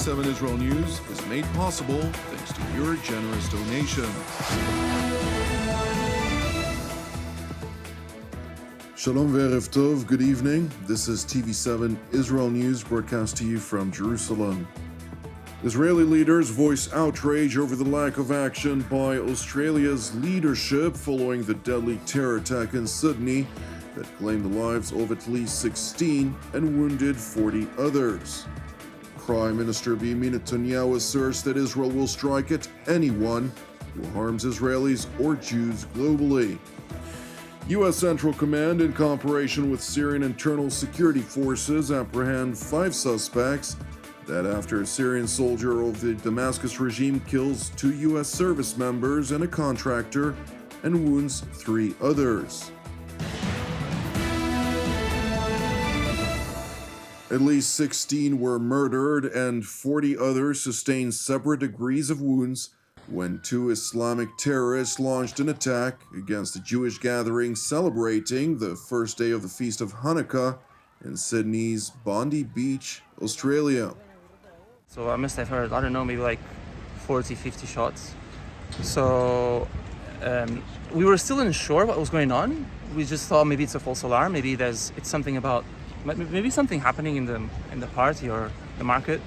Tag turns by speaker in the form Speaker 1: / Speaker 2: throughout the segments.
Speaker 1: TV7 Israel News is made possible thanks to your generous donation. Shalom ve'erev tov, good evening. This is TV7 Israel News broadcast to you from Jerusalem. Israeli leaders voice outrage over the lack of action by Australia's leadership following the deadly terror attack in Sydney that claimed the lives of at least 16 and wounded 40 others. Prime Minister Benjamin Netanyahu asserts that Israel will strike at anyone who harms Israelis or Jews globally. U.S. Central Command, in cooperation with Syrian Internal Security Forces, apprehend 5 suspects that after a Syrian soldier of the Damascus regime kills 2 U.S. service members and a contractor and wounds 3 others. At least 16 were murdered and 40 others sustained separate degrees of wounds when 2 Islamic terrorists launched an attack against a Jewish gathering celebrating the first day of the Feast of Hanukkah in Sydney's Bondi Beach, Australia.
Speaker 2: So I must have heard, I don't know, maybe like 40, 50 shots. So we were still unsure what was going on. We just thought maybe it's a false alarm, maybe it's something about, maybe something happening in the party or the market.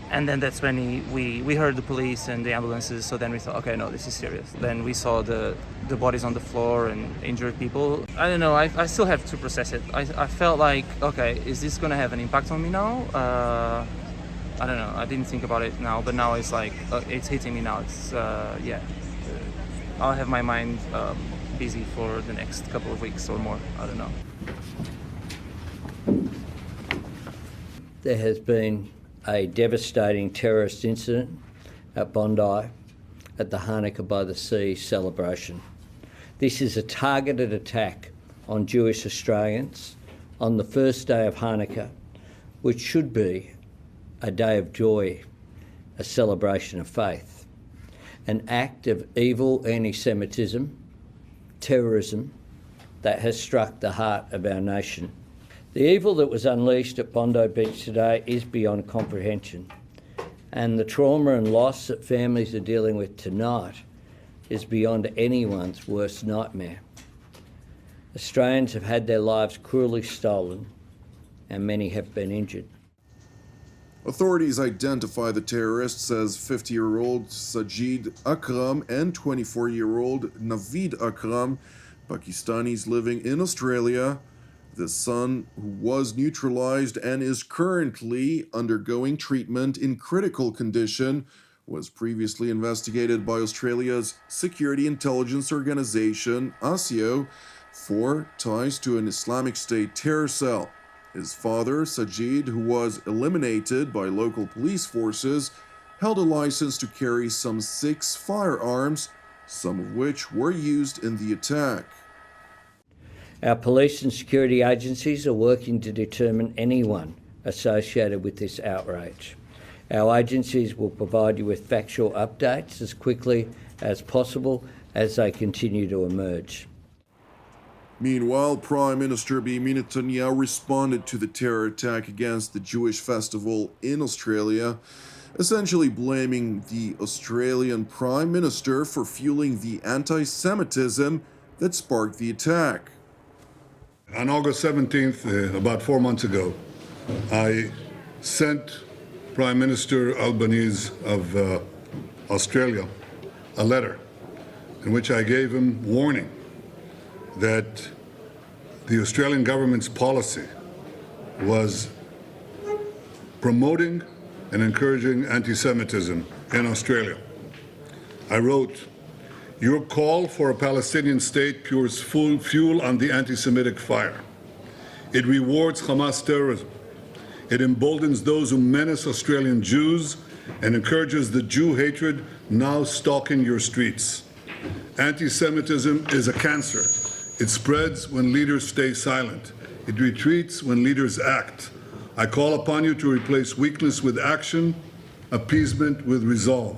Speaker 2: And then that's when we heard the police and the ambulances, so then we thought, okay, no, this is serious. Then we saw the bodies on the floor and injured people. I don't know, I still have to process it. I felt like, okay, is this gonna have an impact on me now? I don't know, I didn't think about it now, but now it's like, it's hitting me now. It's, I'll have my mind busy for the next couple of weeks or more, I don't know.
Speaker 3: There has been a devastating terrorist incident at Bondi at the Hanukkah by the Sea celebration. This is a targeted attack on Jewish Australians on the first day of Hanukkah, which should be a day of joy, a celebration of faith. An act of evil anti-Semitism, terrorism that has struck the heart of our nation. The evil that was unleashed at Bondi Beach today is beyond comprehension, and the trauma and loss that families are dealing with tonight is beyond anyone's worst nightmare. Australians have had their lives cruelly stolen, and many have been injured.
Speaker 1: Authorities identify the terrorists as 50-year-old Sajid Akram and 24-year-old Naveed Akram, Pakistanis living in Australia. The son, who was neutralized and is currently undergoing treatment in critical condition, was previously investigated by Australia's Security Intelligence Organization, ASIO, for ties to an Islamic State terror cell. His father, Sajid, who was eliminated by local police forces, held a license to carry some 6 firearms, some of which were used in the attack.
Speaker 3: Our police and security agencies are working to determine anyone associated with this outrage. Our agencies will provide you with factual updates as quickly as possible as they continue to emerge.
Speaker 1: Meanwhile, Prime Minister Benjamin Netanyahu responded to the terror attack against the Jewish festival in Australia, essentially blaming the Australian Prime Minister for fueling the anti-Semitism that sparked the attack.
Speaker 4: On August 17th, about 4 months ago, I sent Prime Minister Albanese of Australia a letter in which I gave him warning that the Australian government's policy was promoting and encouraging anti-Semitism in Australia. I wrote, "Your call for a Palestinian state pours full fuel on the anti-Semitic fire. It rewards Hamas terrorism. It emboldens those who menace Australian Jews and encourages the Jew hatred now stalking your streets. Anti-Semitism is a cancer. It spreads when leaders stay silent. It retreats when leaders act. I call upon you to replace weakness with action, appeasement with resolve.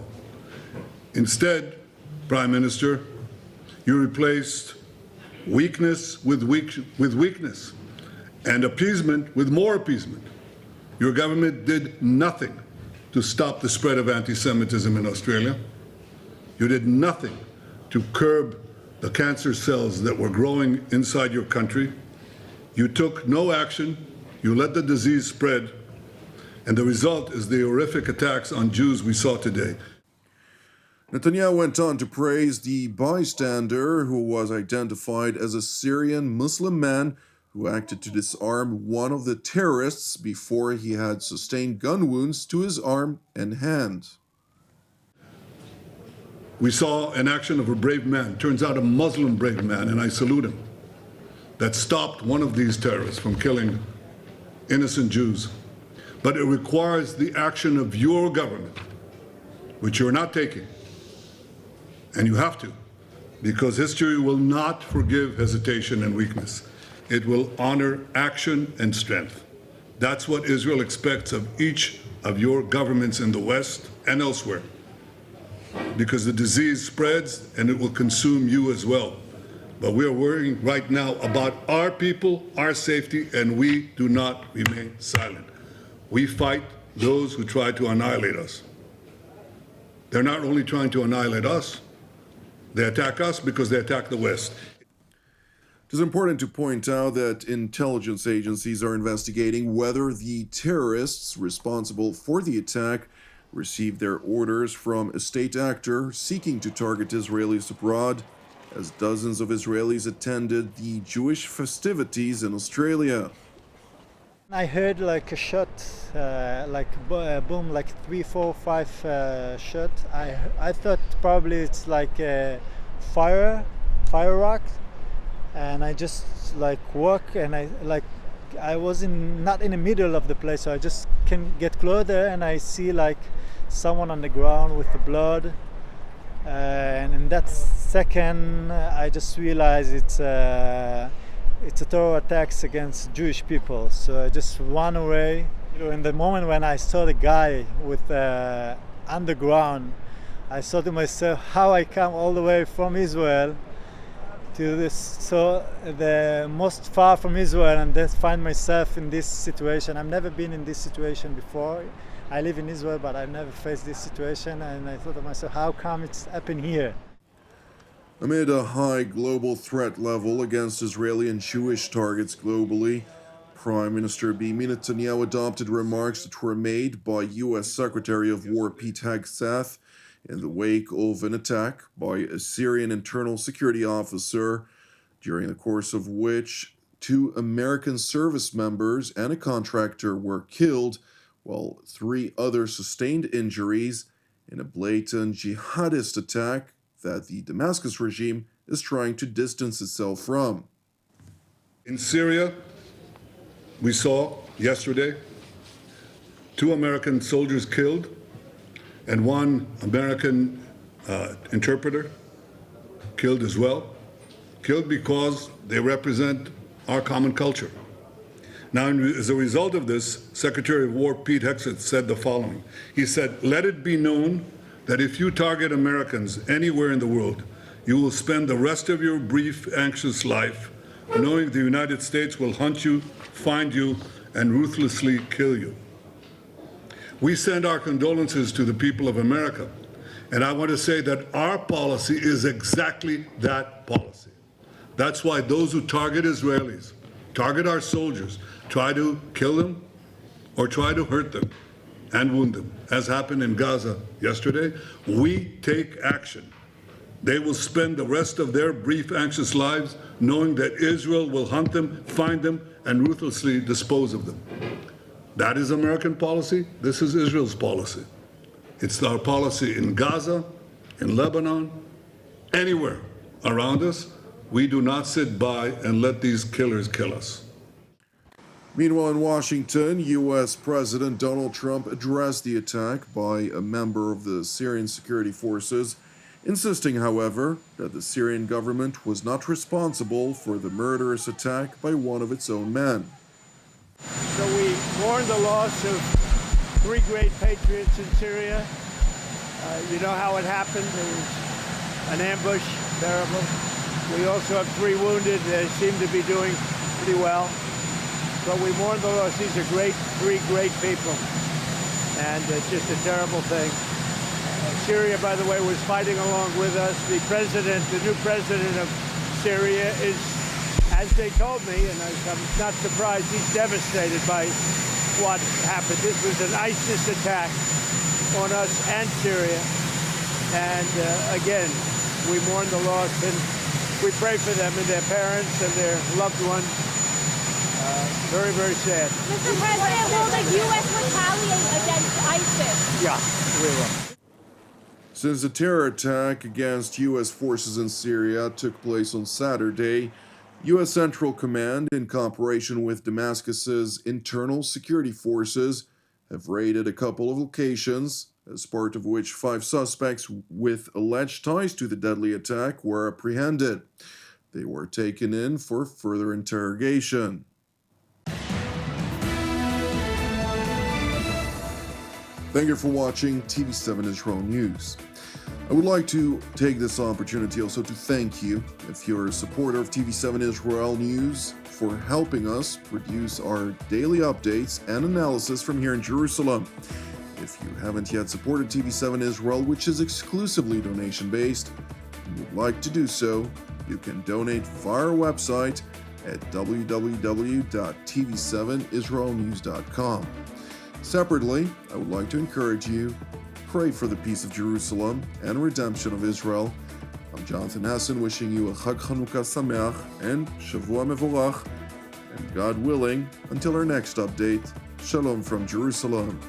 Speaker 4: Instead, Prime Minister, you replaced weakness with weakness and appeasement with more appeasement. Your government did nothing to stop the spread of anti-Semitism in Australia. You did nothing to curb the cancer cells that were growing inside your country. You took no action. You let the disease spread. And the result is the horrific attacks on Jews we saw today.
Speaker 1: Netanyahu went on to praise the bystander, who was identified as a Syrian Muslim man who acted to disarm one of the terrorists before he had sustained gun wounds to his arm and hand.
Speaker 4: We saw an action of a brave man, turns out a Muslim brave man, and I salute him, that stopped one of these terrorists from killing innocent Jews. But it requires the action of your government, which you're not taking. And you have to, because history will not forgive hesitation and weakness. It will honor action and strength. That's what Israel expects of each of your governments in the West and elsewhere, because the disease spreads and it will consume you as well. But we are worrying right now about our people, our safety, and we do not remain silent. We fight those who try to annihilate us. They're not only trying to annihilate us, they attack us because they attack the West.
Speaker 1: It is important to point out that intelligence agencies are investigating whether the terrorists responsible for the attack received their orders from a state actor seeking to target Israelis abroad, as dozens of Israelis attended the Jewish festivities in Australia.
Speaker 5: I heard like a shot, boom, like 3, 4, 5 shot. I thought probably it's like a firework, and I just like walk, and I was not in the middle of the place, so I just can get closer, and I see like someone on the ground with the blood, and in that second I just realized it's a terror attacks against Jewish people. So I just ran away. In the moment when I saw the guy with underground, I thought to myself, how I come all the way from Israel to this, so the most far from Israel, and then find myself in this situation. I've never been in this situation before. I live in Israel, but I've never faced this situation, and I thought to myself, how come it's happened here?
Speaker 1: Amid a high global threat level against Israeli and Jewish targets globally, Prime Minister Benjamin Netanyahu adopted remarks that were made by U.S. Secretary of War Pete Hegseth in the wake of an attack by a Syrian Internal Security Officer, during the course of which 2 American service members and a contractor were killed, while 3 others sustained injuries in a blatant jihadist attack that the Damascus regime is trying to distance itself from.
Speaker 4: In Syria, we saw yesterday 2 American soldiers killed and 1 American interpreter killed as well. Killed because they represent our common culture. Now, as a result of this, Secretary of War Pete Hegseth said the following. He said, "Let it be known that if you target Americans anywhere in the world, you will spend the rest of your brief, anxious life knowing the United States will hunt you, find you, and ruthlessly kill you." We send our condolences to the people of America, and I want to say that our policy is exactly that policy. That's why those who target Israelis, target our soldiers, try to kill them or try to hurt them and wound them, as happened in Gaza yesterday, we take action. They will spend the rest of their brief, anxious lives knowing that Israel will hunt them, find them, and ruthlessly dispose of them. That is American policy. This is Israel's policy. It's our policy in Gaza, in Lebanon, anywhere around us. We do not sit by and let these killers kill us.
Speaker 1: Meanwhile, in Washington, U.S. President Donald Trump addressed the attack by a member of the Syrian Security Forces, insisting, however, that the Syrian government was not responsible for the murderous attack by one of its own men.
Speaker 6: So we mourn the loss of 3 great patriots in Syria. You know how it happened. It was an ambush, terrible. We also have 3 wounded. They seem to be doing pretty well. But we mourn the loss. These are 3 great people. and it's just a terrible thing. Syria, by the way, was fighting along with us. The new president of Syria is, as they told me, and I'm not surprised, he's devastated by what happened. This was an ISIS attack on us and Syria. And again, we mourn the loss and we pray for them and their parents and their loved ones. Very, very sad.
Speaker 7: Mr. President, will the U.S. retaliate against ISIS?
Speaker 6: Yeah, we will.
Speaker 1: Since the terror attack against U.S. forces in Syria took place on Saturday, U.S. Central Command, in cooperation with Damascus's Internal Security Forces, have raided a couple of locations, as part of which 5 suspects with alleged ties to the deadly attack were apprehended. They were taken in for further interrogation. Thank you for watching TV7 Israel News. I would like to take this opportunity also to thank you, if you're a supporter of TV7 Israel News, for helping us produce our daily updates and analysis from here in Jerusalem. If you haven't yet supported TV7 Israel, which is exclusively donation-based, and would like to do so, you can donate via our website at www.tv7israelnews.com. Separately, I would like to encourage you, pray for the peace of Jerusalem and redemption of Israel. I'm Jonathan Hassan, wishing you a Chag Chanukah Sameach and Shavua Mevorach, and God willing, until our next update, Shalom from Jerusalem.